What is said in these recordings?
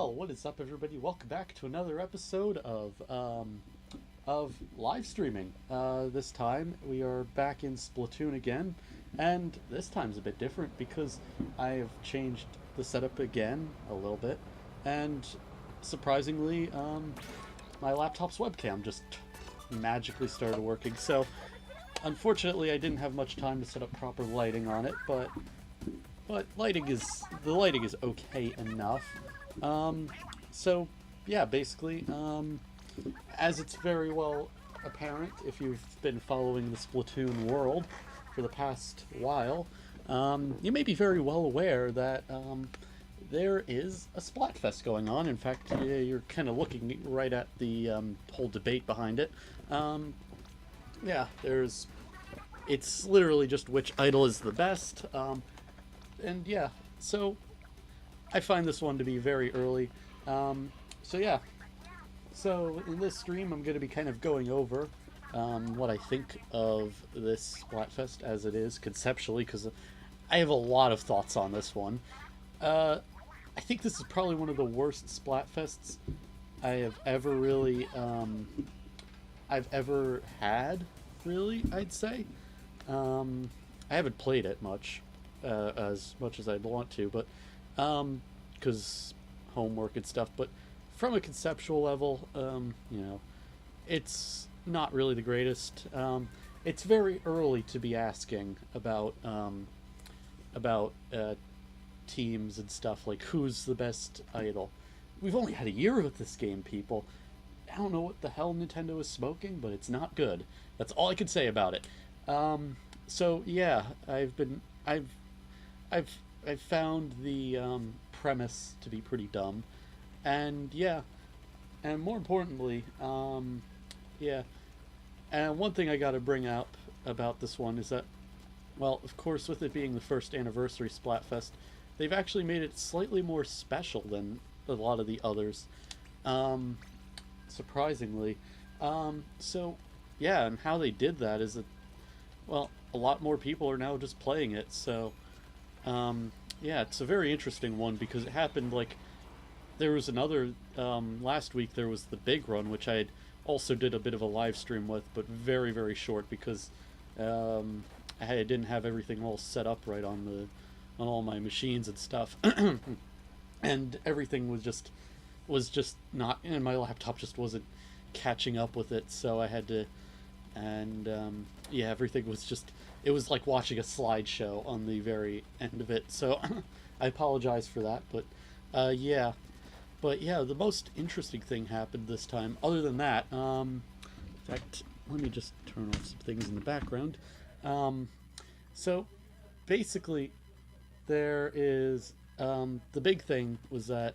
Well, what is up, everybody? Welcome back to another episode of live streaming. This time we are back in Splatoon again, and this time's a bit different because I have changed the setup again a little bit, and surprisingly, my laptop's webcam just magically started working. So, unfortunately, I didn't have much time to set up proper lighting on it, but the lighting is okay enough. So yeah, basically, as it's very well apparent if you've been following the Splatoon world for the past while, you may be very well aware that there is a Splatfest going on. In fact, you're kind of looking right at the whole debate behind it. Yeah, it's literally just which idol is the best. And yeah, so I find this one to be very early. So yeah, so in this stream I'm going to be kind of going over what I think of this Splatfest as it is conceptually, because I have a lot of thoughts on this one. I think this is probably one of the worst Splatfests I have ever really I've ever had, really, I'd say. I haven't played it as much as I'd want to, but because homework and stuff. But from a conceptual level, it's not really the greatest. It's very early to be asking about teams and stuff, like who's the best idol. We've only had a year with this game, people. I don't know what the hell Nintendo is smoking, but it's not good. That's all I can say about it. So yeah, I've found the premise to be pretty dumb, and yeah, and more importantly, yeah, and one thing I got to bring up about this one is that, well, of course, with it being the first anniversary Splatfest, they've actually made it slightly more special than a lot of the others, surprisingly. So yeah, and how they did that is that, well, a lot more people are now just playing it, so yeah, it's a very interesting one because it happened like there was another last week. There was the big run, which I also did a bit of a live stream with, but very very short because I didn't have everything all set up right on all my machines and stuff, and everything was just not, and my laptop just wasn't catching up with it, so I had to, and yeah, everything was just, it was like watching a slideshow on the very end of it, so I apologize for that, but yeah. But yeah, the most interesting thing happened this time, other than that, in fact, let me just turn off some things in the background. So basically, there is, the big thing was that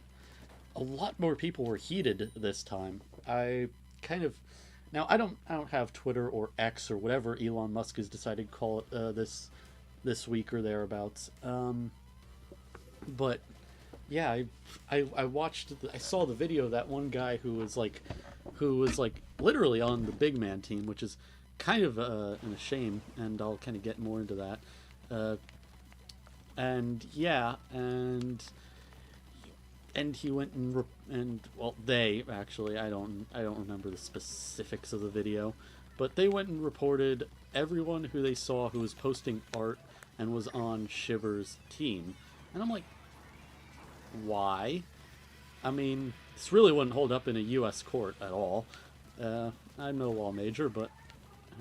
a lot more people were heated this time. I kind of, now I don't have Twitter or X or whatever Elon Musk has decided to call it this week or thereabouts. But yeah, I watched, I saw the video of that one guy who was like literally on the big man team, which is kind of a shame, and I'll kind of get more into that. And yeah, and he went and well, they actually, I don't remember the specifics of the video, but they went and reported everyone who they saw who was posting art and was on Shiver's team, and I'm like, why? I mean, this really wouldn't hold up in a U.S. court at all. I'm no law major, but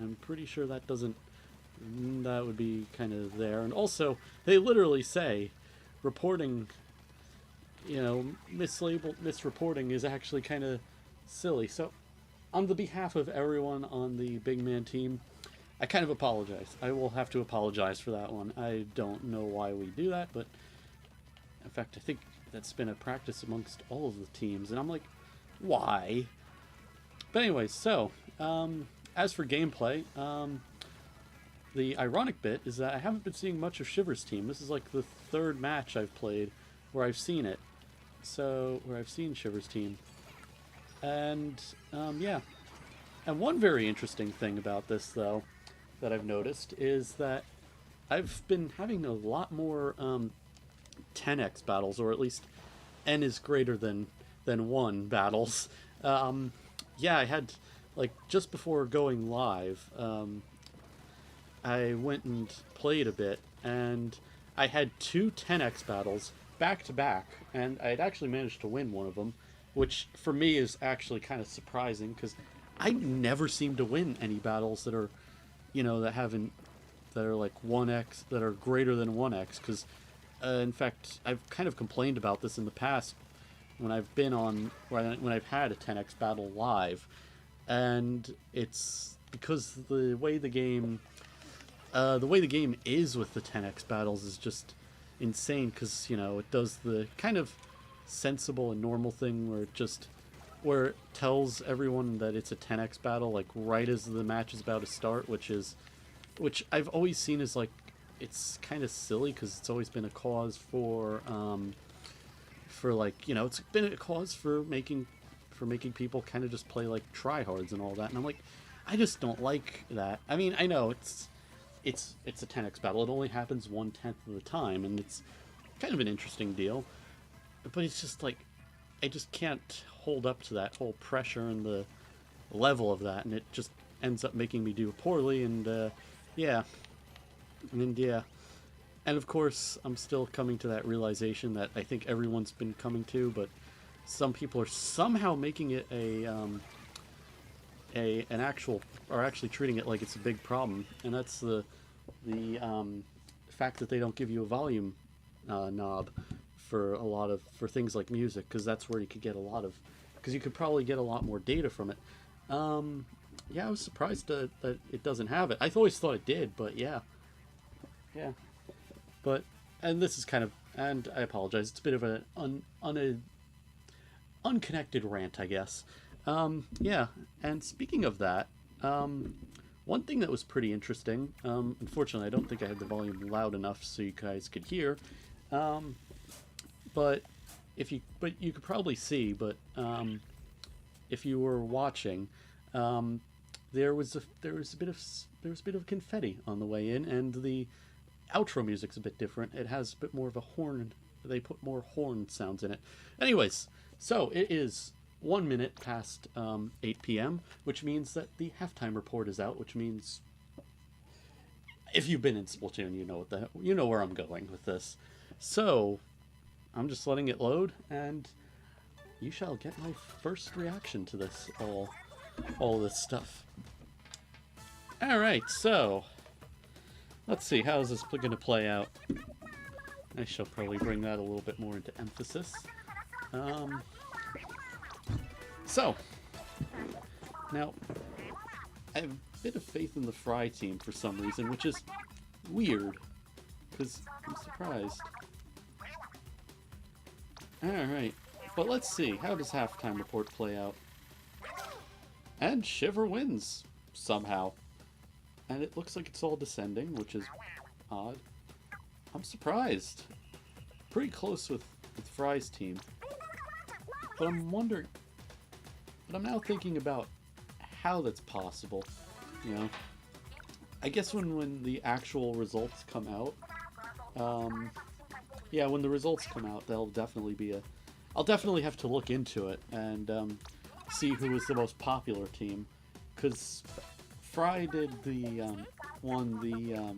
I'm pretty sure that would be kind of there. And also, they literally say reporting, misreporting is actually kind of silly. So, on the behalf of everyone on the big man team, I kind of apologize. I will have to apologize for that one. I don't know why we do that, but in fact, I think that's been a practice amongst all of the teams, and I'm like, why? But anyways, so, as for gameplay, the ironic bit is that I haven't been seeing much of Shiver's team. This is like the third match I've played where I've seen it. So, where I've seen Shiver's team. And, yeah. And one very interesting thing about this, though, that I've noticed is that I've been having a lot more 10x battles, or at least n is greater than than one battles. Yeah, I had like just before going live, I went and played a bit, and I had two 10x battles back to back, and I had actually managed to win one of them, which for me is actually kind of surprising because I never seem to win any battles that are, that haven't that are like 1x that are greater than 1x because in fact I've kind of complained about this in the past when I've been on when I've had a 10x battle live, and it's because the way the game is with the 10x battles is just insane because it does the kind of sensible and normal thing where it tells everyone that it's a 10x battle like right as the match is about to start, which I've always seen as like it's kind of silly because it's always been a cause for like it's been a cause for making people kind of just play like tryhards and all that, and I'm like I just don't like that. I mean, I know it's a 10x battle. It only happens 1/10 of the time, and it's kind of an interesting deal. But it's just like I just can't hold up to that whole pressure and the level of that, and it just ends up making me do poorly. And yeah, and of course I'm still coming to that realization that I think everyone's been coming to, but some people are somehow making it actually treating it like it's a big problem, and that's the fact that they don't give you a volume knob for things like music, because that's where you could get because you could probably get a lot more data from it. Yeah, I was surprised that it doesn't have it. I always thought it did, but yeah, but and this is kind of, and I apologize, it's a bit of an unconnected rant, I guess. Yeah, and speaking of that, one thing that was pretty interesting, unfortunately I don't think I had the volume loud enough so you guys could hear, but you could probably see, but if you were watching, there was a bit of confetti on the way in, and the outro music's a bit different. It has a bit more of a horn. They put more horn sounds in it. Anyways, so it is 1 minute past 8 p.m., which means that the halftime report is out, which means if you've been in Splatoon, you know where I'm going with this. So I'm just letting it load, and you shall get my first reaction to this all this stuff. All right, so let's see, how is this going to play out? I shall probably bring that a little bit more into emphasis. So, now, I have a bit of faith in the Fry team for some reason, which is weird, because I'm surprised. Alright, but let's see, how does halftime report play out? And Shiver wins, somehow. And it looks like it's all descending, which is odd. I'm surprised. Pretty close with Fry's team. But I'm wondering... But I'm now thinking about how that's possible, I guess when the actual results come out, yeah, when the results come out, there'll definitely be I'll definitely have to look into it and see who was the most popular team, because Fry did won the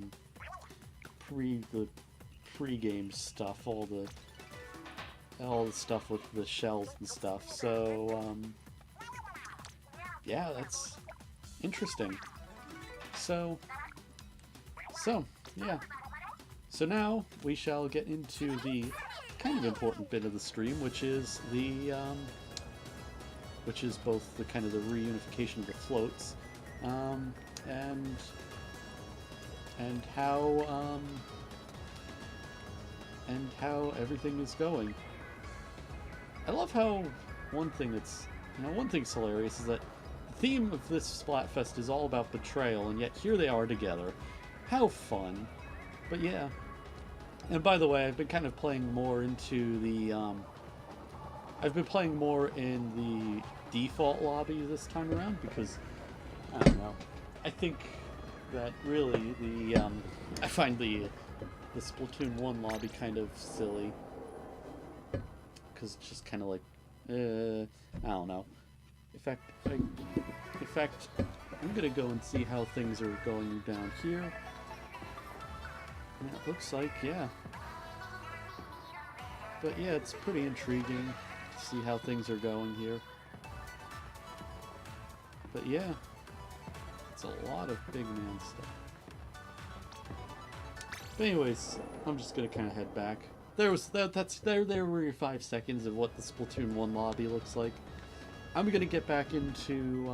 pre-game stuff, all the stuff with the shells and stuff. So yeah, that's interesting. So yeah. So now we shall get into the kind of important bit of the stream, which is both the kind of the reunification of the floats, and how everything is going. I love how one thing's hilarious is that the theme of this Splatfest is all about betrayal, and yet here they are together. How fun. But yeah. And by the way, I've been kind of playing more into the, I've been playing more in the default lobby this time around because, I don't know, I think that really I find the Splatoon 1 lobby kind of silly. Because it's just kind of like I don't know. In fact, in fact, I'm gonna go and see how things are going down here. And it looks like, yeah. But yeah, it's pretty intriguing to see how things are going here. But yeah, it's a lot of big man stuff. But anyways, I'm just gonna kind of head back. There were your 5 seconds of what the Splatoon 1 lobby looks like. I'm gonna get back into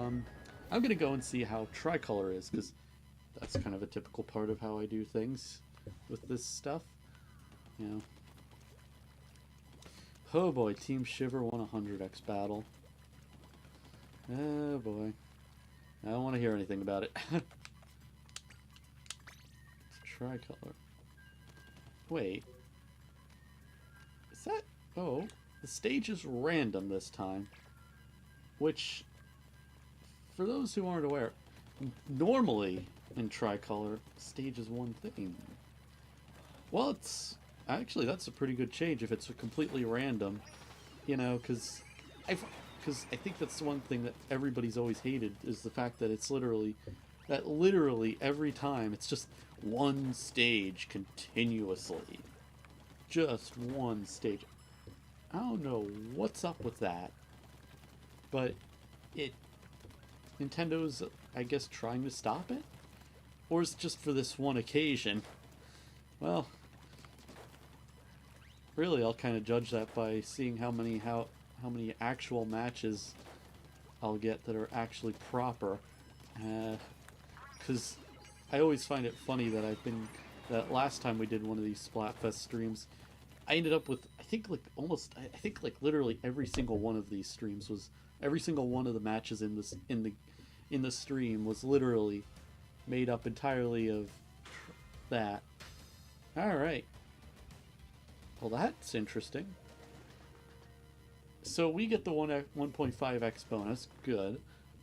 I'm gonna go and see how Tricolor is, because that's kind of a typical part of how I do things with this stuff. You know. Oh boy, Team Shiver won a 100x battle. Oh boy. I don't want to hear anything about it. It's Tricolor. Wait. Is that... Oh. The stage is random this time. Which, for those who aren't aware, normally in Tricolor, stage is one thing. Well, it's... Actually, that's a pretty good change if it's completely random. You know, because I think that's one thing that everybody's always hated, is the fact that it's literally every time it's just one stage continuously. Just one stage. I don't know what's up with that, but Nintendo's, I guess, trying to stop it? Or is it just for this one occasion? Well, really, I'll kind of judge that by seeing how many actual matches I'll get that are actually proper. Because I always find it funny that that last time we did one of these Splatfest streams, I ended up with, I think like literally every single one of these streams was, every single one of the matches in the stream was literally made up entirely of that. Alright. Well, that's interesting. So we get the 1.5x bonus. Good.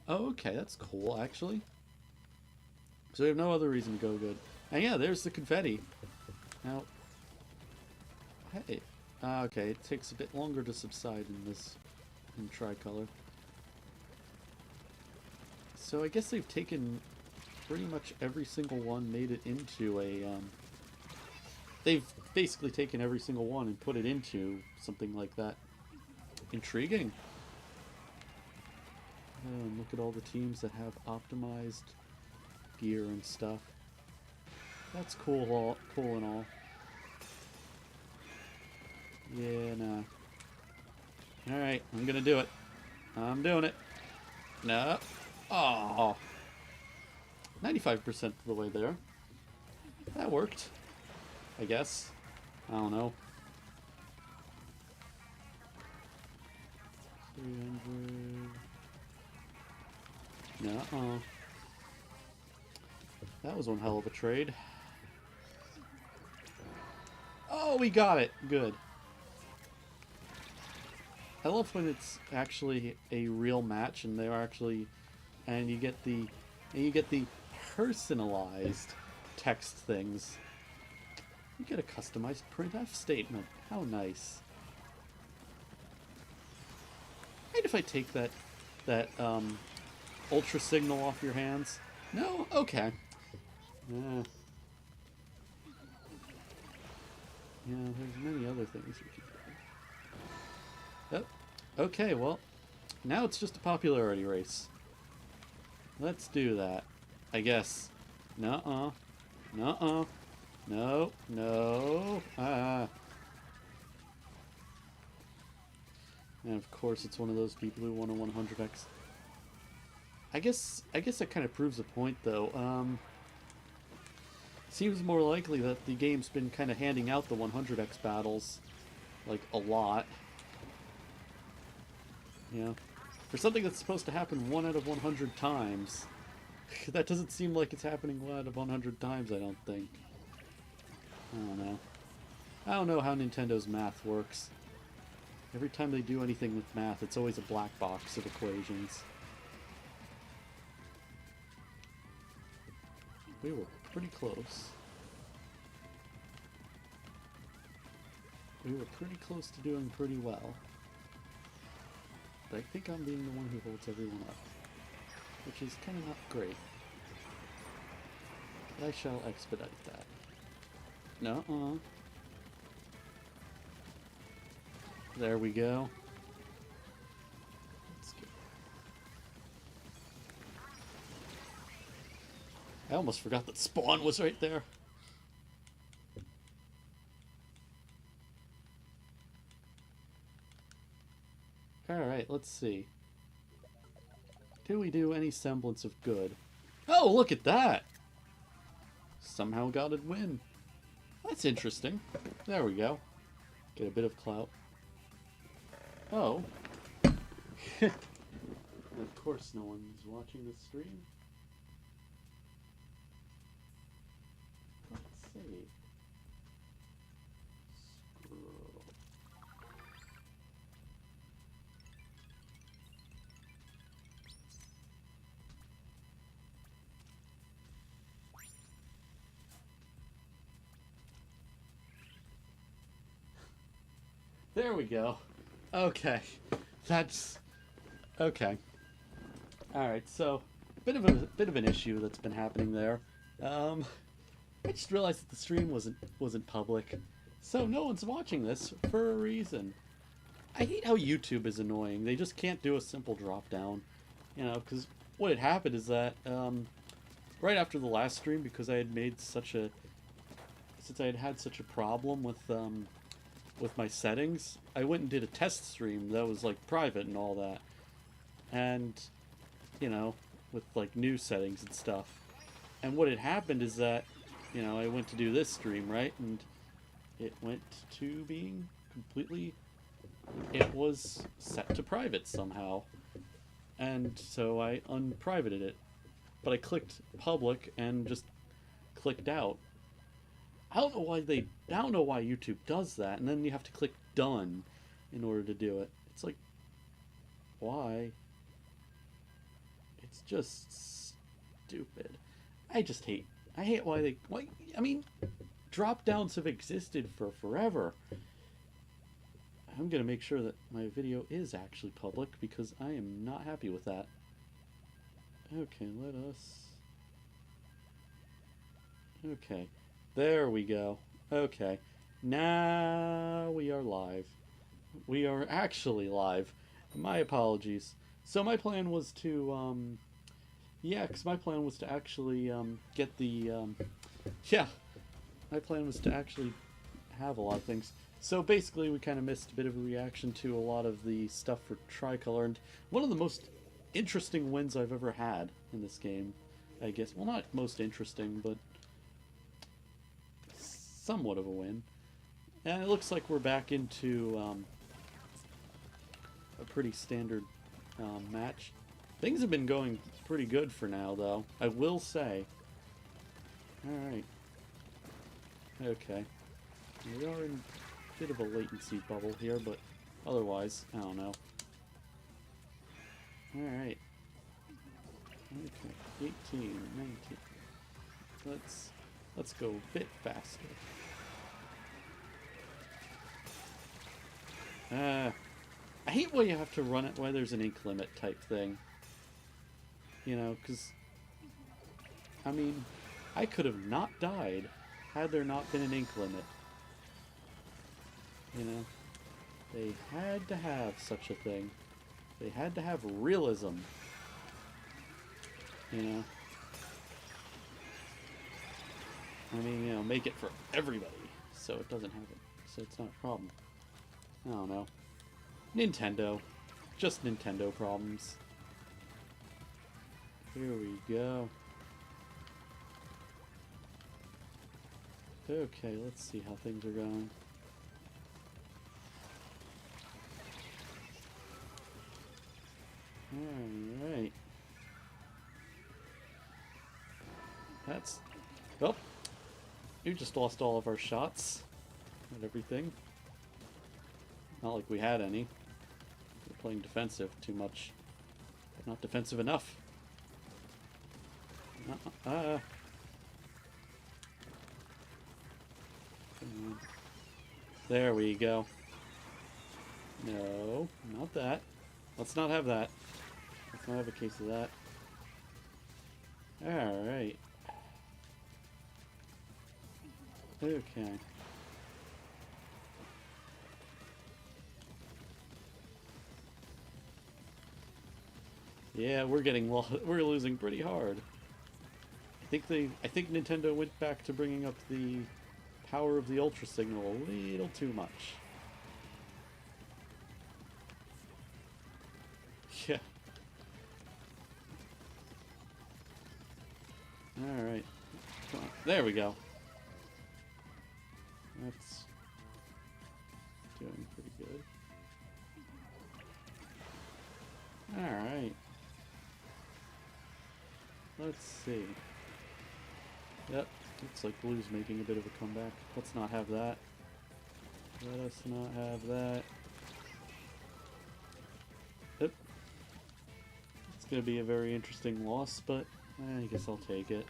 Oh, okay, that's cool, actually. So we have no other reason to go good. And yeah, there's the confetti. Now, hey. Okay, it takes a bit longer to subside in Tricolor. So I guess they've taken pretty much every single one, made it into a, they've basically taken every single one and put it into something like that. Intriguing. And look at all the teams that have optimized gear and stuff. That's cool and all. Yeah, nah. Alright, I'm gonna do it. I'm doing it. No. Oh. 95% of the way there. That worked. I guess. I don't know. 300. No. That was one hell of a trade. Oh, we got it. Good. I love when it's actually a real match and they're actually, and you get the personalized text things. You get a customized printf statement. How nice. Mind if I take that ultra signal off your hands? No? Okay. Yeah, there's many other things we could do. Yep. Okay, well, now it's just a popularity race. Let's do that. I guess. Nuh-uh. Nuh-uh. No. No. And of course it's one of those people who won a 100x. I guess that kind of proves a point, though. Seems more likely that the game's been kind of handing out the 100x battles, like, a lot. You know? For something that's supposed to happen 1 out of 100 times, that doesn't seem like it's happening 1 out of 100 times, I don't think. I don't know. I don't know how Nintendo's math works. Every time they do anything with math, it's always a black box of equations. We were pretty close. We were pretty close to doing pretty well. I think I'm being the one who holds everyone up, which is kind of not great. But I shall expedite that. No-uh. There we go. Let's go. I almost forgot that spawn was right there. Alright, let's see. Do we do any semblance of good? Oh, look at that! Somehow got a win. That's interesting. There we go. Get a bit of clout. Oh. Of course no one's watching this stream. Let's see. Scroll. There we go. Okay. That's okay. Alright, so bit of an issue that's been happening there. I just realized that the stream wasn't public. So no one's watching this for a reason. I hate how YouTube is annoying. They just can't do a simple drop down. You know, because what had happened is that right after the last stream, because I had made such a since I had had such a problem with my settings, I went and did a test stream that was like private and all that, and you know, with like new settings and stuff. And what had happened is that, you know, I went to do this stream, right, and it went to being completely, it was set to private somehow, and so I unprivated it, but I clicked public and just clicked out. I don't know why YouTube does that, and then you have to click done in order to do it. It's like, why? It's just stupid. I hate why I mean, drop downs have existed for forever. I'm gonna make sure that my video is actually public because I am not happy with that. Okay, let us... Okay. There we go. Okay. Now we are live. We are actually live. My apologies. So my plan was to, yeah, because my plan was to actually, get the, yeah. My plan was to actually have a lot of things. So basically we kind of missed a bit of a reaction to a lot of the stuff for Tricolor, and one of the most interesting wins I've ever had in this game, I guess. Well, not most interesting, but somewhat of a win. And it looks like we're back into a pretty standard match. Things have been going pretty good for now, though, I will say. Alright. Okay. We are in a bit of a latency bubble here, but otherwise, I don't know. Alright. Okay. 18, 19. Let's go a bit faster. I hate why you have to run it where there's an ink limit type thing. You know, because, I mean, I could have not died had there not been an ink limit. You know, they had to have such a thing. They had to have realism. You know? I mean, you know, make it for everybody so it doesn't have it. So it's not a problem. I don't know. Nintendo. Just Nintendo problems. Here we go. Okay, let's see how things are going. Alright. That's... Well, we just lost all of our shots and everything. Not like we had any. We're playing defensive too much. But not defensive enough. There we go. No, not that. Let's not have that. Let's not have a case of that. Alright. Okay. Yeah, we're losing pretty hard. I think Nintendo went back to bringing up the power of the Ultra Signal a little too much. Yeah. Alright. Come on. There we go. That's doing pretty good. Alright. Let's see. Yep, looks like Blue's making a bit of a comeback. Let's not have that. Let us not have that. Yep. It's gonna be a very interesting loss, but I guess I'll take it.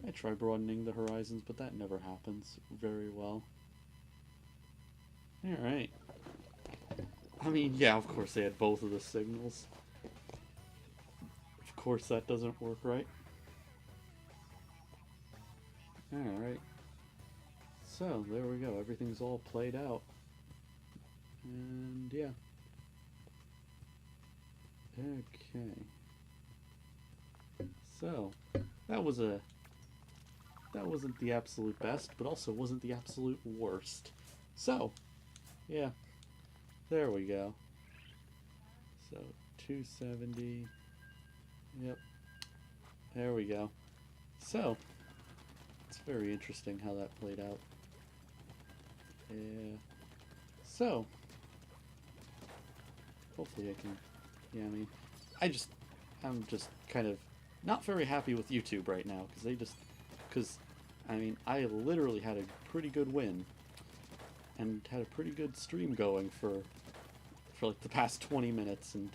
I try broadening the horizons, but that never happens very well. Alright. I mean, yeah, of course they had both of the signals. Of course that doesn't work right. Alright. So, there we go. Everything's all played out. And, yeah. Okay. So, that wasn't the absolute best, but also wasn't the absolute worst. So, yeah. There we go. So, 270. Yep. There we go. So, it's very interesting how that played out. Yeah. So, hopefully I can... Yeah, I mean, I'm just kind of not very happy with YouTube right now, because I mean, I literally had a pretty good win and had a pretty good stream going for like the past 20 minutes, and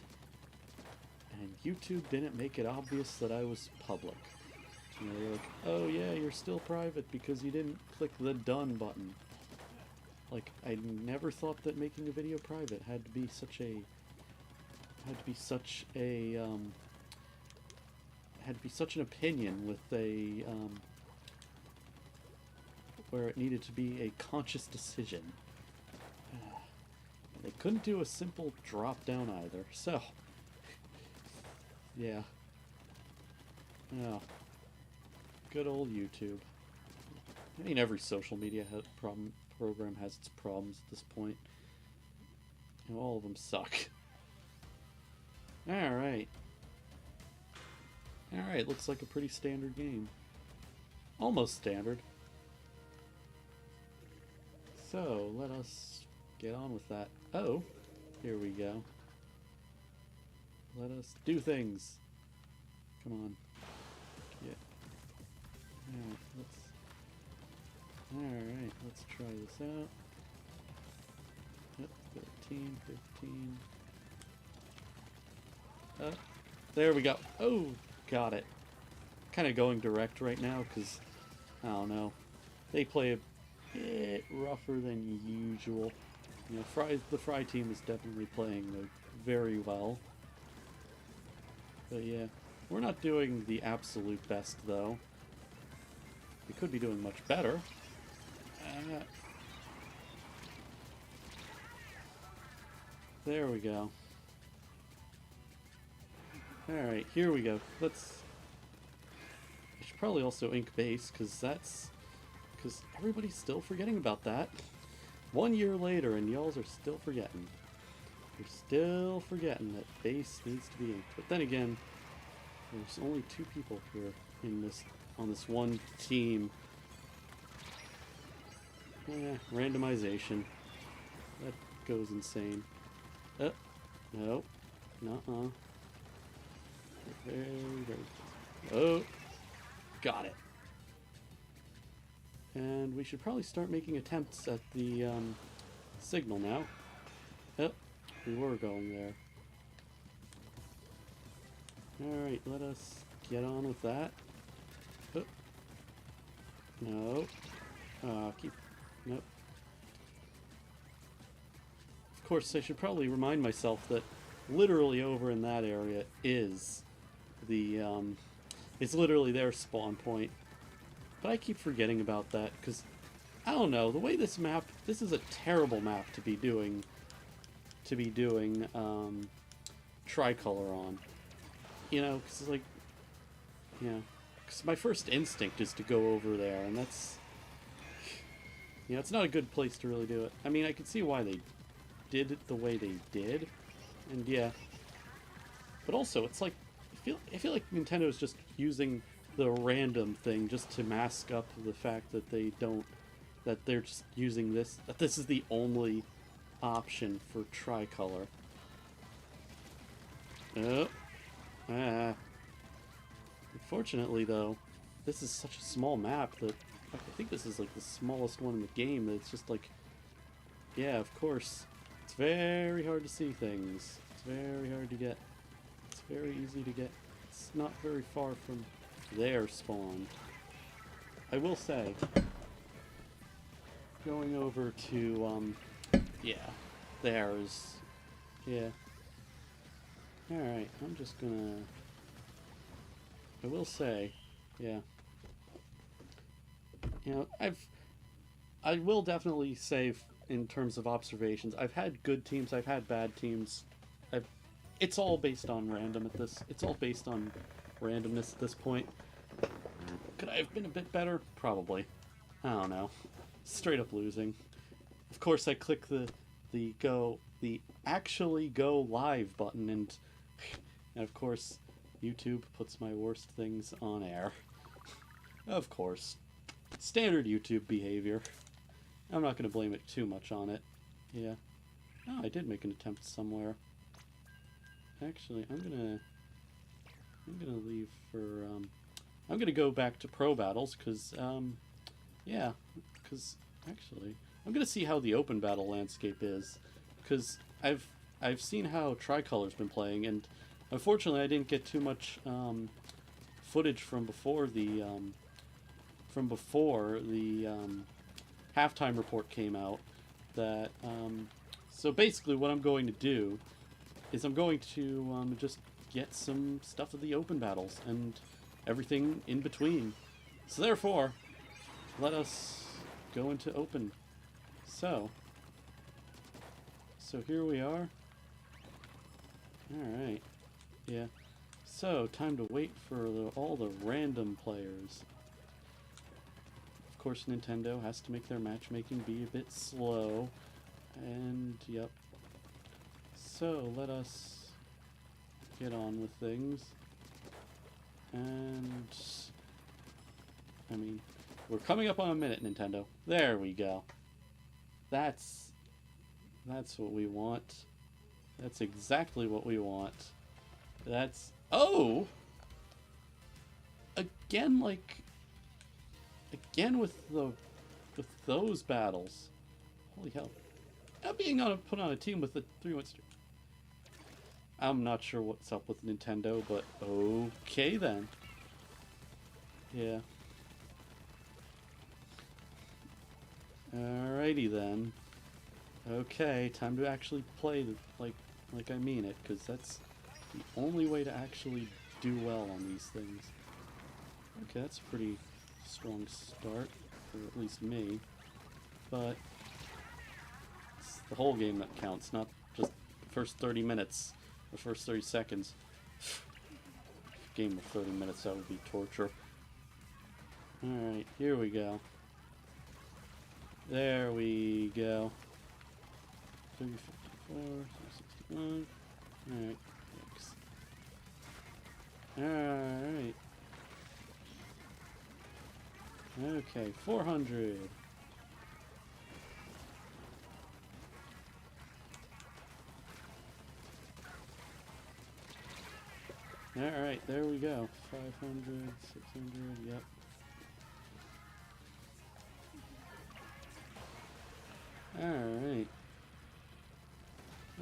YouTube didn't make it obvious that I was public. You know, they're like, oh yeah, you're still private because you didn't click the done button. Like, I never thought that making a video private had to be such an opinion with a where it needed to be a conscious decision. They couldn't do a simple drop down either, so yeah. Oh, good old YouTube. I mean, every social media program has its problems at this point. And all of them suck. Alright. Alright, looks like a pretty standard game. Almost standard. So, let us get on with that. Oh, here we go. Let us do things. Come on. Yeah. Alright, let's try this out. Yep, 13, 15. There we go. Oh, got it. Kind of going direct right now because, I don't know, they play a bit rougher than usual. You know, the Fry team is definitely playing very well. But yeah, we're not doing the absolute best though. We could be doing much better. There we go. Alright, here we go. I should probably also ink base, because everybody's still forgetting about that. 1 year later, and y'alls are still forgetting. You're still forgetting that base needs to be inked. But then again, there's only 2 people here on this one team. Randomization. That goes insane. No. Nuh-uh. Very, very... Oh! Got it. And we should probably start making attempts at the signal now. Oh, we were going there. Alright, let us get on with that. Oh. No. Keep... Nope. Of course, I should probably remind myself that literally over in that area is the, it's literally their spawn point. But I keep forgetting about that, because, I don't know, the way this map, this is a terrible map to be doing, tricolor on. You know, because it's like, yeah, because my first instinct is to go over there, and that's, you know, it's not a good place to really do it. I mean, I can see why they did it the way they did, and yeah, but also it's like I feel like Nintendo is just using the random thing just to mask up the fact that they're just using this, that this is the only option for tricolor. Oh, unfortunately though, this is such a small map that I think this is like the smallest one in the game. That it's just like, yeah, of course. It's very hard to see things. It's very hard to get. It's very easy to get. It's not very far from their spawn. I will say, going over to, yeah, theirs. Yeah. Alright, I'm just gonna... I will say, yeah. You know, I will definitely say, in terms of observations, I've had good teams, I've had bad teams. It's all based on random at this. It's all based on randomness at this point. Could I have been a bit better? Probably. I don't know. Straight up losing. Of course, I click the actually go live button, and of course, YouTube puts my worst things on air. Of course. Standard YouTube behavior. I'm not going to blame it too much on it. Yeah. Oh, I did make an attempt somewhere. Actually, I'm gonna leave for, I'm gonna go back to Pro Battles, because, yeah, because, actually, I'm gonna see how the open battle landscape is, because I've seen how Tricolor's been playing, and unfortunately I didn't get too much, footage from before the halftime report came out, that, so basically what I'm going to do is I'm going to just get some stuff of the open battles and everything in between. So therefore, let us go into open. So here we are. Alright. Yeah. So, time to wait for all the random players. Of course, Nintendo has to make their matchmaking be a bit slow. And, yep. So, let us get on with things. And, I mean, we're coming up on a minute, Nintendo. There we go. That's what we want. That's exactly what we want. That's... Oh! Again, like... Again with those battles. Holy hell. Now being put on a team with the 3-1 streak. I'm not sure what's up with Nintendo, but okay then. Yeah. Alrighty then. Okay, time to actually play like I mean it, because that's the only way to actually do well on these things. Okay, that's a pretty strong start, for at least me. But it's the whole game that counts, not just the first 30 minutes, the first 30 seconds. Game of 30 minutes, that would be torture. Alright, here we go. There we go. 354, 361. Alright, thanks. Alright. Okay, 400. Alright, there we go. 500, 600, yep. Alright.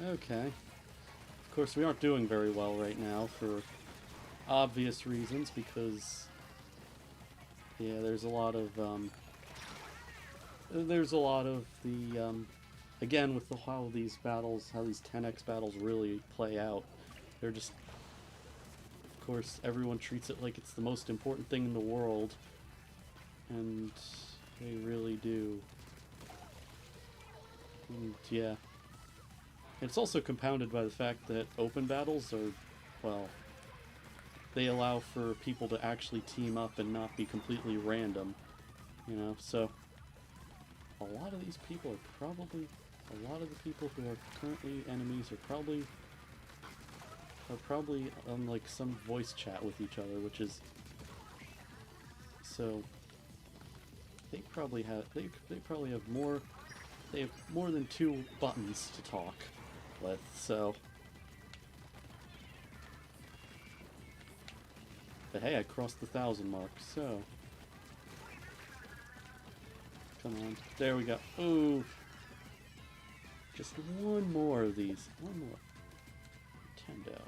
Okay. Of course, we aren't doing very well right now for obvious reasons, because, yeah, there's a lot of, there's a lot of the again with how these battles, how these 10x battles really play out. They're just, of course, everyone treats it like it's the most important thing in the world, and they really do. And yeah, it's also compounded by the fact that open battles are, well, they allow for people to actually team up and not be completely random, you know, so a lot of these people are probably, a lot of the people who are currently enemies are probably on like some voice chat with each other, which is, so they probably have more, they have more than 2 buttons to talk with, so. But hey, I crossed the 1,000 mark, so. Come on. There we go. Ooh. Just one more of these. One more. Nintendo.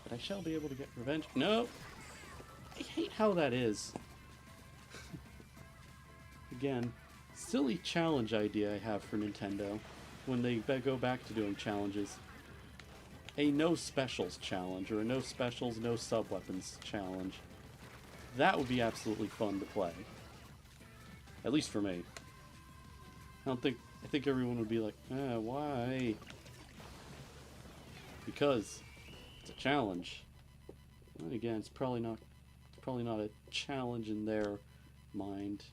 But I shall be able to get revenge. No! I hate how that is. Again, silly challenge idea I have for Nintendo when they go back to doing challenges. A no specials challenge, or a no specials, no sub-weapons challenge. That would be absolutely fun to play. At least for me. I think everyone would be like, why? Because it's a challenge. And again, it's probably not a challenge in their mind.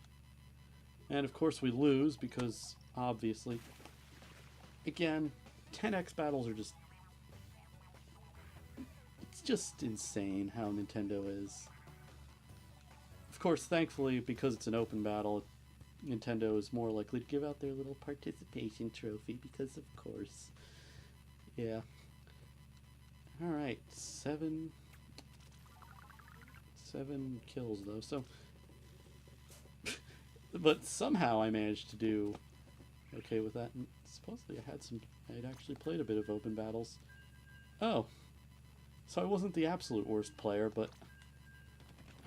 And of course we lose because, obviously, again, 10x battles are just, it's just insane how Nintendo is. Of course, thankfully, because it's an open battle, Nintendo is more likely to give out their little participation trophy, because of course. Yeah. Alright, 7 kills though, so but somehow I managed to do okay with that, and supposedly I'd actually played a bit of open battles. Oh. So I wasn't the absolute worst player, but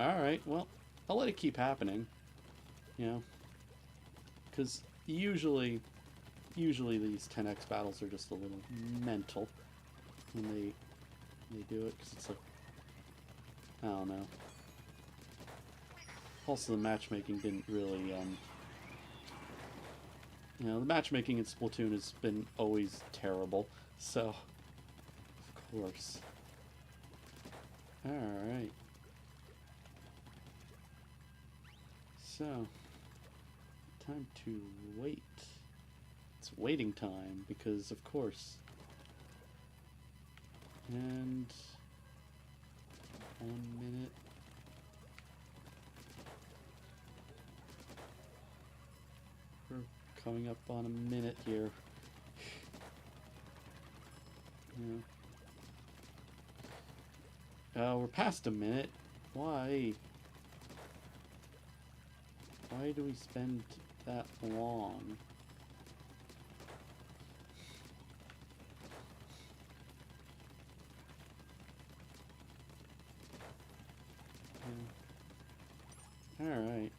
alright, well, I'll let it keep happening. You know? Because usually these 10x battles are just a little mental when they do it, because it's like, I don't know. Also, the matchmaking didn't really, you know, the matchmaking in Splatoon has been always terrible, so, of course. Alright. So, time to wait. It's waiting time, because of course. And 1 minute. We're coming up on a minute here. Yeah. We're past a minute. Why? Why do we spend that long? Alright.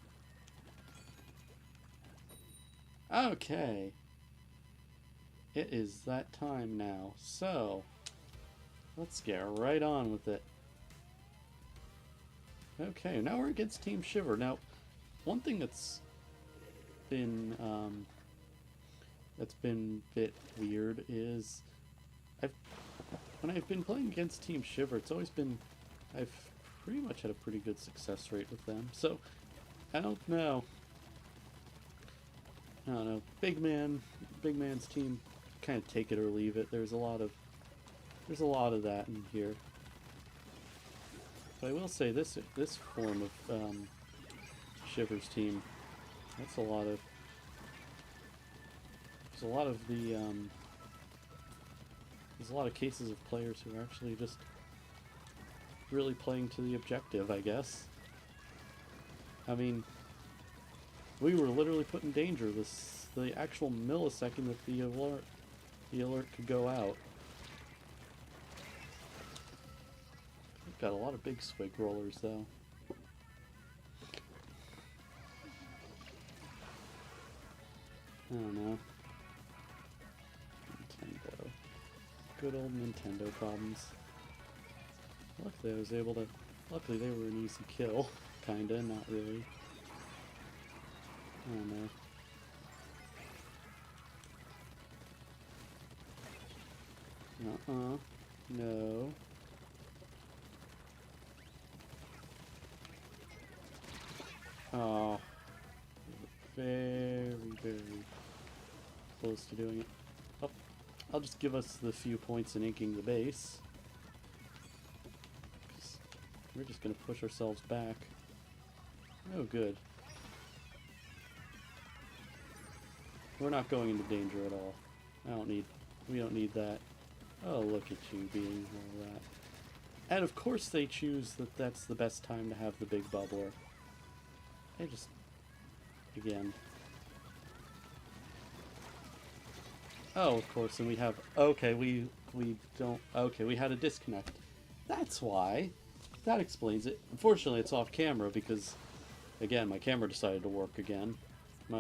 Okay. It is that time now. So, let's get right on with it. Okay, now we're against Team Shiver. Now, one thing that's been a bit weird is when I've been playing against Team Shiver, it's always been, I've pretty much had a pretty good success rate with them. So, I don't know. Big Man's team, kind of take it or leave it. There's a lot of that in here. But I will say this form of Shiver's team, that's a lot of. There's a lot of cases of players who are actually just really playing to the objective, I guess. I mean, we were literally put in danger the actual millisecond that the alert could go out. We've got a lot of big swig rollers though. don't know. Nintendo. Good old Nintendo problems. Luckily I was able to... Luckily they were an easy kill. Kinda, not really. I don't know. No. Oh. Very, very close to doing it. Oh, I'll just give us the few points in inking the base. We're just gonna push ourselves back. Oh, good. We're not going into danger at all. We don't need that. Oh, look at you being all that. And of course they choose that that's the best time to have the big bubbler. I just... Again. Oh, of course, and we have... Okay, we don't... Okay, we had a disconnect. That's why. That explains it. Unfortunately, it's off camera because, again, my camera decided to work again. Or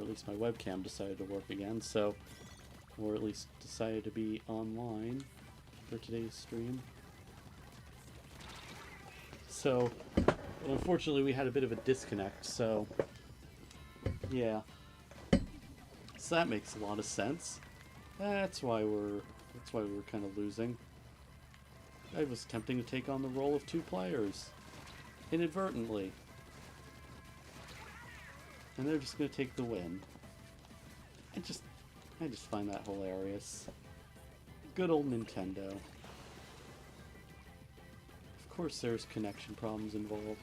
at least my webcam decided to work again, so... Or at least decided to be online for today's stream. So, unfortunately, we had a bit of a disconnect, so... Yeah. So that makes a lot of sense. That's why we were kind of losing. I was attempting to take on the role of two players. Inadvertently. And they're just gonna take the win. I just find that hilarious. Good old Nintendo. Of course there's connection problems involved.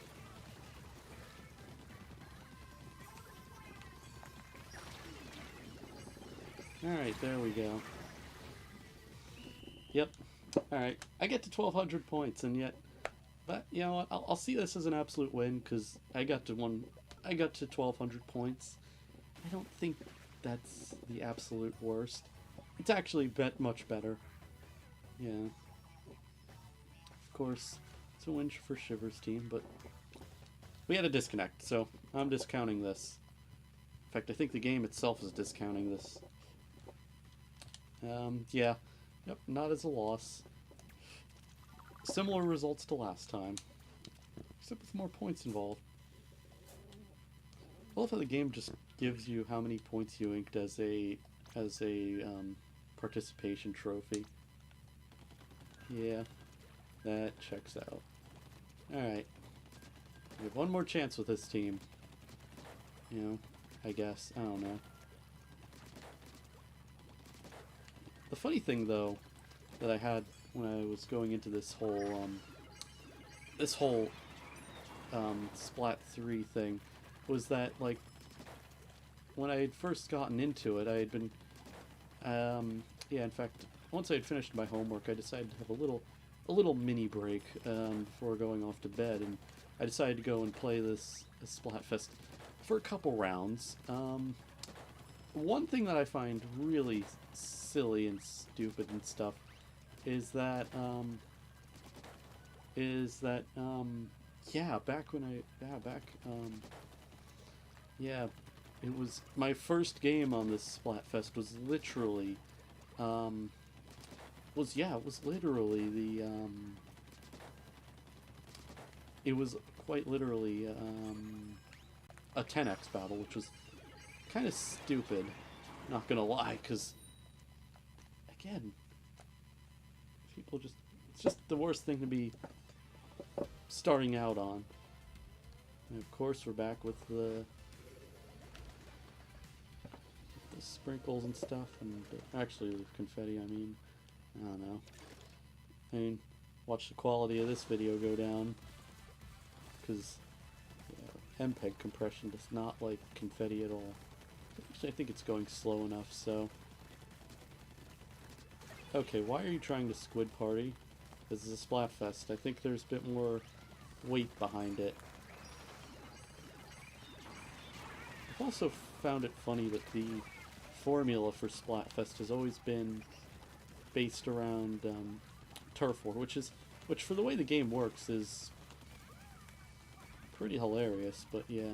Alright, there we go. Yep. Alright, I get to 1,200 points, and yet... But, you know what, I'll see this as an absolute win, because I got to 1,200 points. I don't think that's the absolute worst. It's actually much better. Yeah. Of course, it's a win for Shiver's team, but... We had a disconnect, so I'm discounting this. In fact, I think the game itself is discounting this. Yeah. Yep, not as a loss. Similar results to last time. Except with more points involved. I love how the game just gives you how many points you inked as a participation trophy. Yeah, that checks out. Alright. We have one more chance with this team. You know, I guess. I don't know. The funny thing, though, that I had when I was going into this whole Splat 3 thing was that, like, when I had first gotten into it, I had been, yeah, in fact, once I had finished my homework, I decided to have a little mini break before going off to bed, and I decided to go and play this Splatfest for a couple rounds. One thing that I find really silly and stupid and stuff is that it was my first game on this Splatfest was literally it was quite literally a 10x battle, which was kind of stupid, not gonna lie, because again, it's just the worst thing to be starting out on. And of course we're back with the sprinkles and stuff, and actually the confetti, I don't know. Watch the quality of this video go down, because MPEG compression does not like confetti at all. Actually, I think it's going slow enough, so... Okay, why are you trying to squid party? This is a Splatfest. I think there's a bit more weight behind it. I've also found it funny that the formula for Splatfest has always been based around turf war, which for the way the game works is pretty hilarious, but yeah.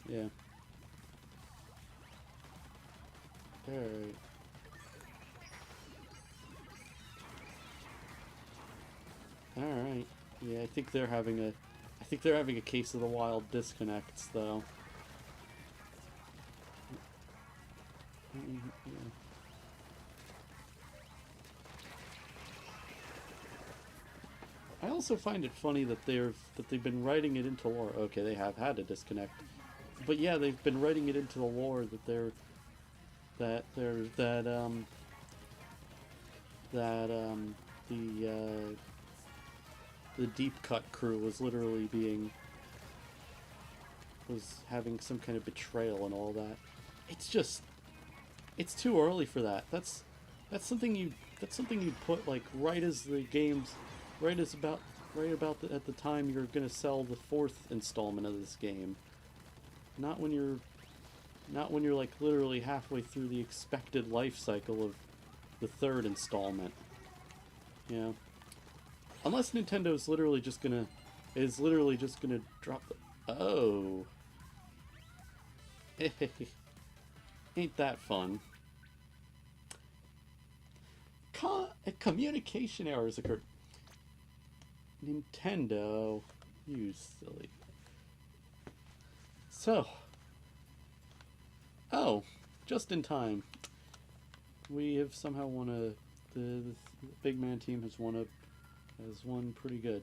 Yeah. Alright. Alright. Yeah, I think they're having a case of the wild disconnects though. Yeah. I also find it funny that they've been writing it into lore. Okay, they have had a disconnect. But yeah, they've been writing it into the lore that the the deep cut crew was having some kind of betrayal and all that. It's just it's too early for that. That's something you put like right as the game's right as about at the time you're gonna sell the fourth installment of this game. Not when you're like literally halfway through the expected life cycle of the third installment. You know? Unless Nintendo's literally just gonna drop the oh. Ain't that fun. Communication errors occurred. Nintendo, you silly. So, oh, just in time. We have somehow won the big man team has won pretty good.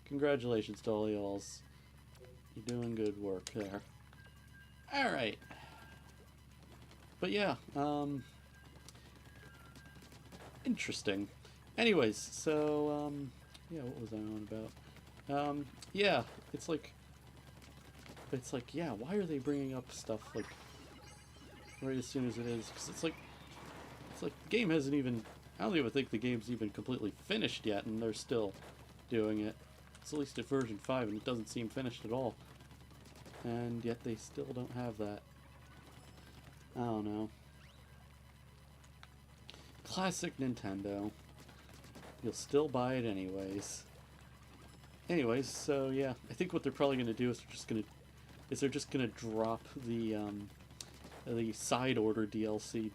Congratulations to all y'alls. You're doing good work there. All right. But yeah, interesting. Anyways, so yeah, what was I on about? Yeah, it's like, yeah, why are they bringing up stuff like right as soon as it is? Because it's like the game hasn't even. I don't even think the game's even completely finished yet, and they're still doing it. It's at least at version 5, and it doesn't seem finished at all. And yet they still don't have that. I don't know. Classic Nintendo. You'll still buy it anyways. Anyways, so yeah, I think what they're probably gonna do is they're just gonna drop the side order DLC.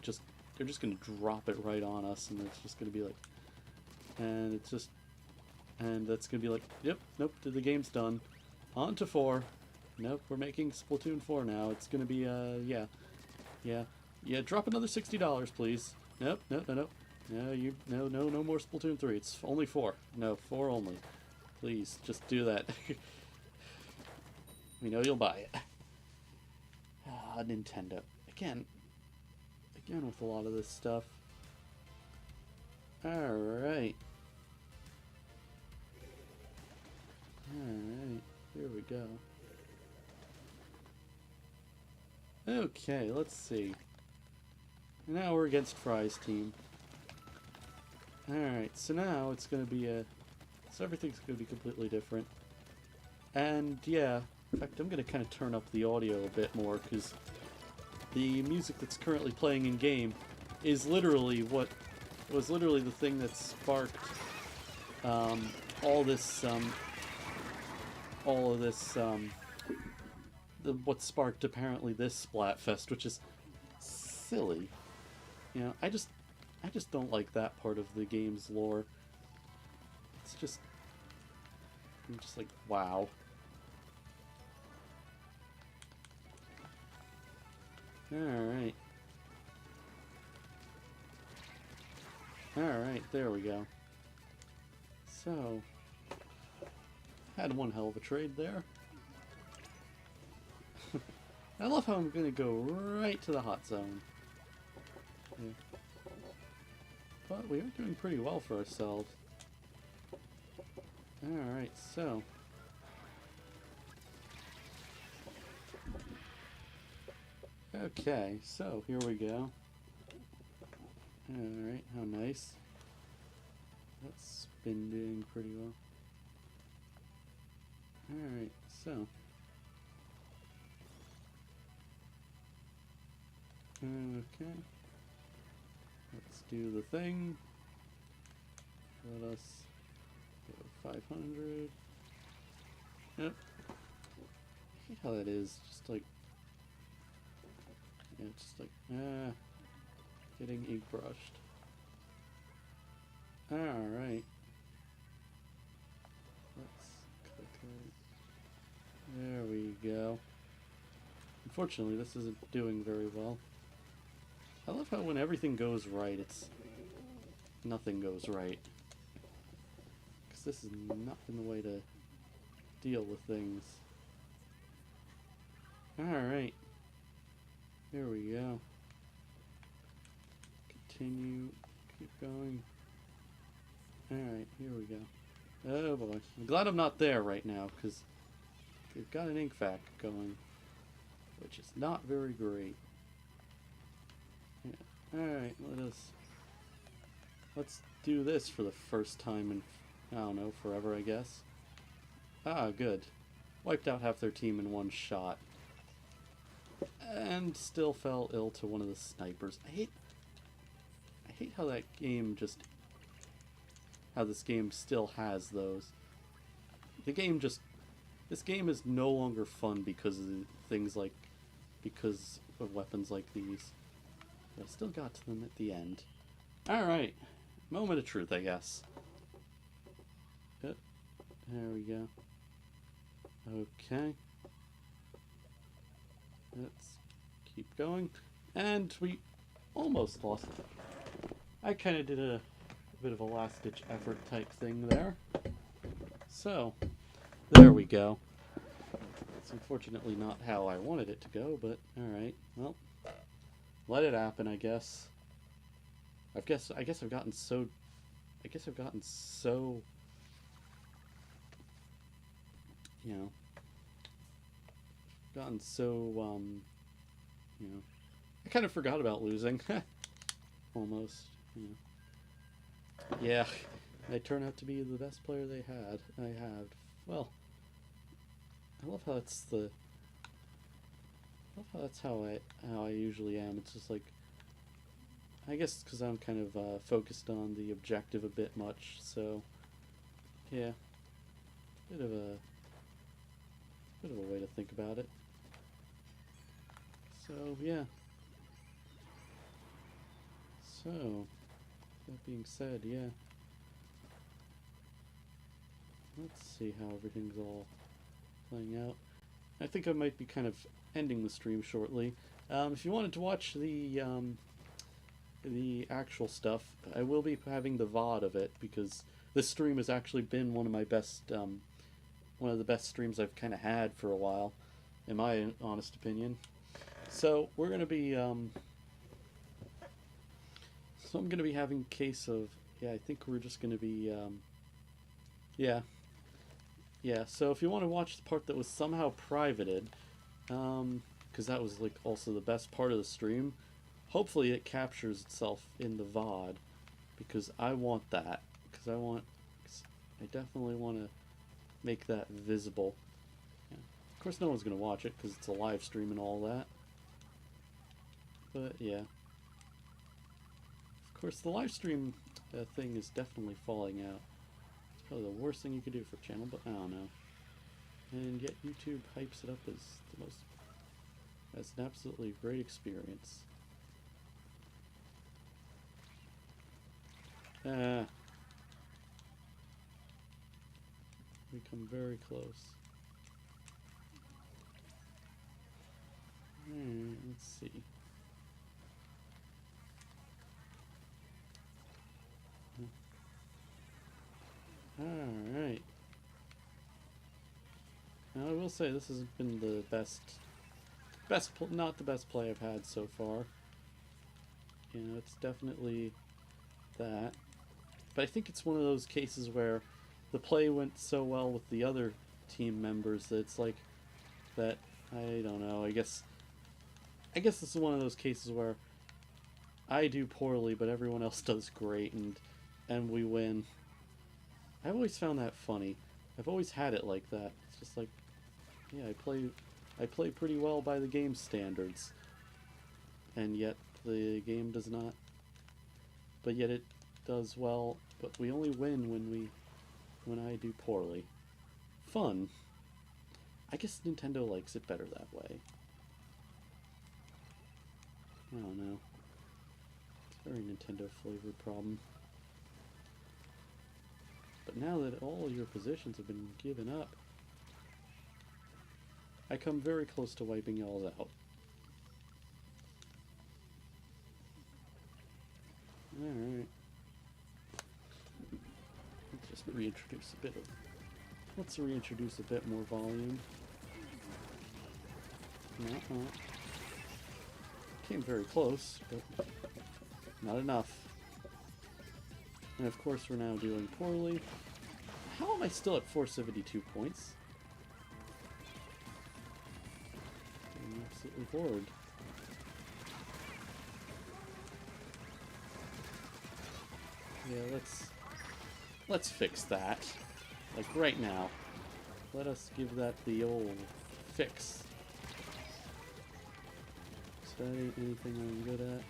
They're just gonna drop it right on us, and it's just gonna be like, and that's gonna be like, yep, nope, the game's done. On to 4. Nope, we're making Splatoon 4 now. It's gonna be yeah. Drop another $60, please. Nope. No more Splatoon 3. It's only 4. No, 4 only. Please, just do that. We know you'll buy it. Ah, Nintendo. Again with a lot of this stuff. Alright. Alright, here we go. Okay, let's see. Now we're against Fry's team. Alright, so now it's gonna be so everything's gonna be completely different. And yeah, in fact, I'm gonna kind of turn up the audio a bit more, because the music that's currently playing in game is literally the thing that sparked all of this what sparked apparently this Splatfest, which is silly. You know, I just don't like that part of the game's lore. It's just, I'm just like, wow. Alright. Alright, there we go. So, had one hell of a trade there. I love how I'm gonna go right to the hot zone. Yeah. But we are doing pretty well for ourselves. Alright, so. Okay, so here we go. Alright, how nice. That's been doing pretty well. Alright, so. Okay. Let's do the thing. Let us go 500. Yep. I hate how that is. Just like, Yeah, it's just like, getting ink brushed. Alright. Let's click it. There we go. Unfortunately, this isn't doing very well. I love how when everything goes right, nothing goes right. Because this is not been the way to deal with things. Alright. Here we go. Continue. Keep going. Alright, here we go. Oh boy. I'm glad I'm not there right now, because we've got an ink vac going, which is not very great. Yeah. Alright, let's do this for the first time in, I don't know, forever, I guess. Ah, good. Wiped out half their team in one shot. And still fell ill to one of the snipers. I hate how that game just... how this game still has those. This game is no longer fun because of things like... because of weapons like these. But I still got to them at the end. Alright. Moment of truth, I guess. Yep. There we go. Okay. Let's keep going. And we almost lost it. I kind of did a bit of a last-ditch effort type thing there. So, there we go. It's unfortunately not how I wanted it to go, but alright. Well, let it happen, I guess. I guess I've gotten so... you know... you know... I kind of forgot about losing. Almost, you know. Yeah, I turned out to be the best player I have. Well, I love how how I usually am. It's just like, I guess because I'm kind of focused on the objective a bit much, so yeah, bit of a way to think about it. So yeah. So that being said, yeah. Let's see how everything's all playing out. I think I might be kind of ending the stream shortly. If you wanted to watch the actual stuff, I will be having the VOD of it, because this stream has actually been one of my best, one of the best streams I've kind of had for a while, in my honest opinion. So we're gonna be, so I'm gonna be having a case of, yeah, I think we're just gonna be, yeah. Yeah, so if you want to watch the part that was somehow privated, because that was like also the best part of the stream, hopefully it captures itself in the VOD, because I want that, because I definitely want to make that visible. Yeah. Of course no one's going to watch it, because it's a live stream and all that, but yeah. Of course the live stream thing is definitely falling out. Probably the worst thing you could do for a channel, but I don't know. And yet YouTube hypes it up as an absolutely great experience. We come very close. Let's see. Alright. Now I will say this has been the not the best play I've had so far. You know, it's definitely that. But I think it's one of those cases where the play went so well with the other team members that it's like that, I don't know, I guess this is one of those cases where I do poorly but everyone else does great and we win. I've always found that funny. I've always had it like that. It's just like, yeah, I play pretty well by the game standards, and yet the game does not. But yet it does well. But we only win when I do poorly. Fun. I guess Nintendo likes it better that way. I don't know. It's a very Nintendo flavored problem. But now that all your positions have been given up, I come very close to wiping y'all out. Alright. Let's just reintroduce a bit of... Let's reintroduce a bit more volume. Came very close, but not enough. And of course we're now doing poorly. How am I still at 472 points? I'm absolutely bored. Yeah, let's fix that. Like right now. Let us give that the old fix. So that ain't anything I'm good at.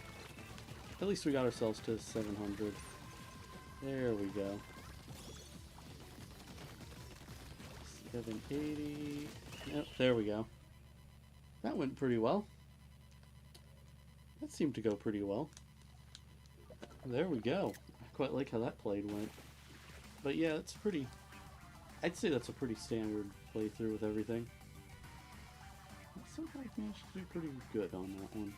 At least we got ourselves to 700. There we go. 780. Yep, there we go. That went pretty well. That seemed to go pretty well. There we go. I quite like how that played went. But yeah, it's pretty... I'd say that's a pretty standard playthrough with everything. I somehow managed to do pretty good on that one.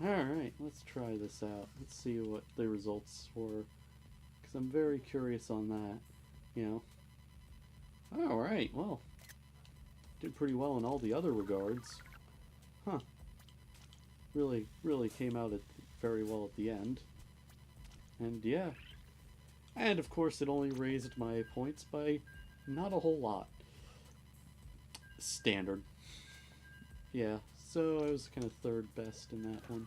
Alright, let's try this out. Let's see what the results were. Because I'm very curious on that, you know. Alright, well. Did pretty well in all the other regards. Huh. Really came out very well at the end. And yeah. And of course it only raised my points by not a whole lot. Standard. Yeah, so I was kind of third best in that one.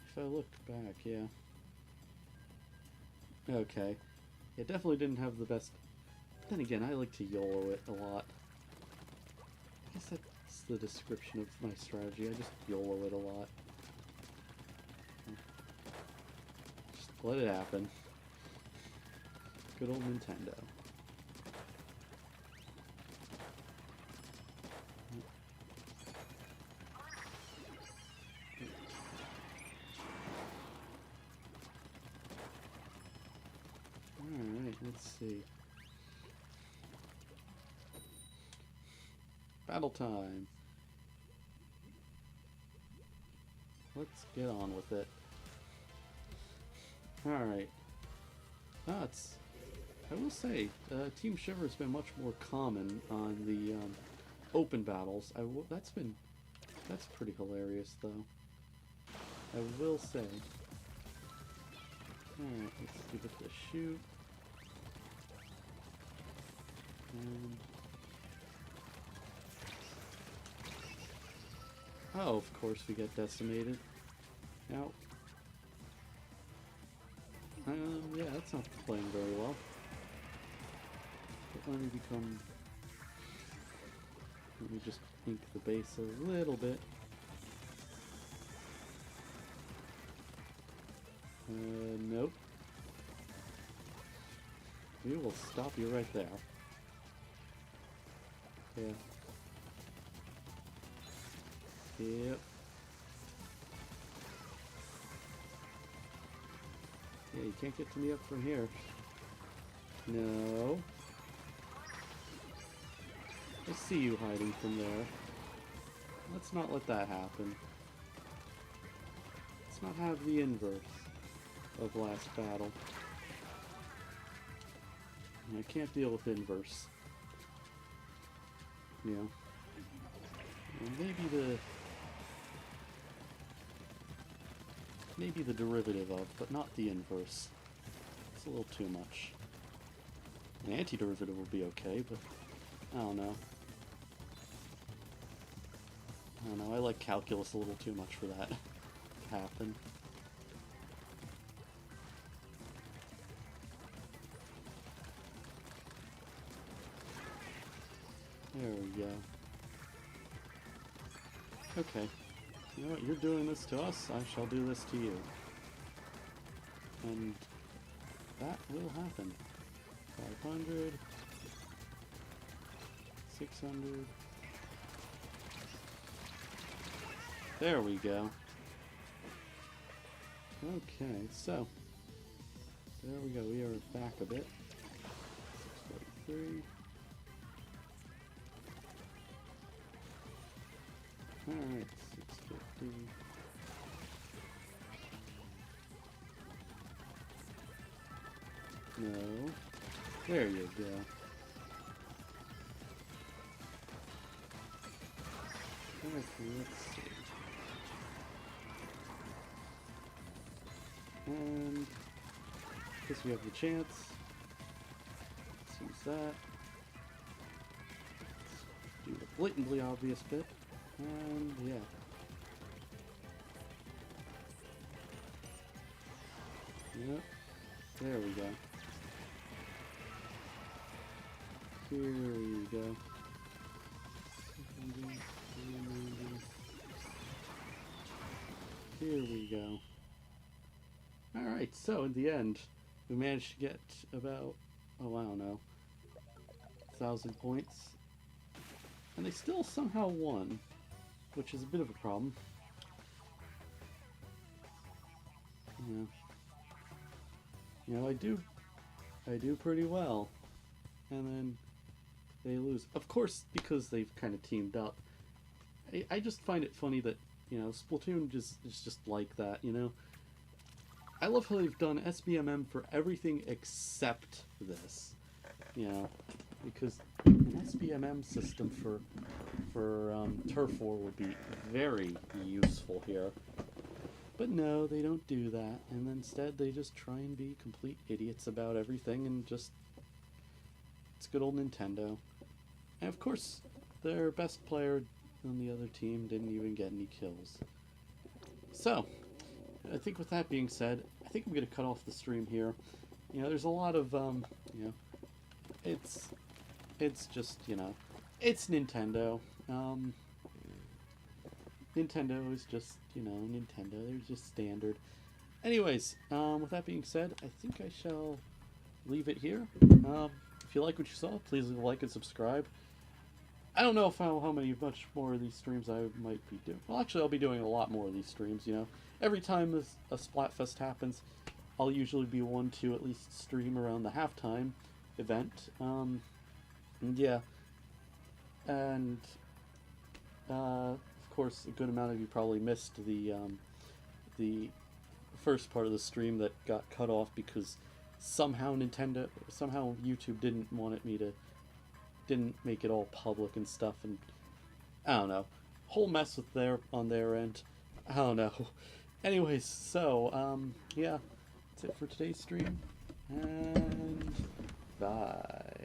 If I look back, yeah. Okay. It definitely didn't have the best... Then again, I like to YOLO it a lot. I guess that's the description of my strategy. I just YOLO it a lot. Just let it happen. Good old Nintendo. Alright, let's see. Battle time. Let's get on with it. Alright. I will say, Team Shiver has been much more common on the open battles. That's pretty hilarious, though. I will say. Alright, let's give it a shoot. And... Oh, of course we get decimated. Now... yeah, that's not playing very well. But let me just ink the base a little bit. Nope. We will stop you right there. Yeah. Yep. Yeah, you can't get to me up from here. No. I see you hiding from there. Let's not let that happen. Let's not have the inverse of last battle. I can't deal with inverse. Yeah. And maybe the derivative of, but not the inverse. It's a little too much. An antiderivative will be okay, but I don't know. I like calculus a little too much for that to happen. There we go. Okay. You know what? You're doing this to us, I shall do this to you. And that will happen. 500. 600. There we go. Okay, so there we go. We are back a bit. 643. Alright, 650. No. There you go. Okay, let's see. And I guess we have the chance. Let's use that. Let's do the blatantly obvious bit. And yeah. Yep. There we go. Here we go. Here we go. Alright, so in the end, we managed to get about, oh, I don't know, 1,000 points. And they still somehow won, which is a bit of a problem. Yeah. You know, I do pretty well. And then they lose. Of course, because they've kind of teamed up. I just find it funny that, you know, Splatoon is just like that, you know? I love how they've done SBMM for everything except this, you know, because an SBMM system for Turf War would be very useful here. But no, they don't do that, and instead they just try and be complete idiots about everything, and just, it's good old Nintendo. And of course, their best player on the other team didn't even get any kills. So, I think with that being said, I think I'm going to cut off the stream here. You know, there's a lot of, you know, it's just, you know, it's Nintendo. Nintendo is just, you know, Nintendo. They're just standard. Anyways, with that being said, I think I shall leave it here. If you like what you saw, please leave a like and subscribe. I don't know how much more of these streams I might be doing. Well, actually, I'll be doing a lot more of these streams, you know. Every time a Splatfest happens, I'll usually be one to at least stream around the halftime event. And yeah. And, of course, a good amount of you probably missed the first part of the stream that got cut off because somehow YouTube didn't make it all public and stuff, and I don't know, whole mess on their end. I don't know. Anyways, so yeah, that's it for today's stream, and bye.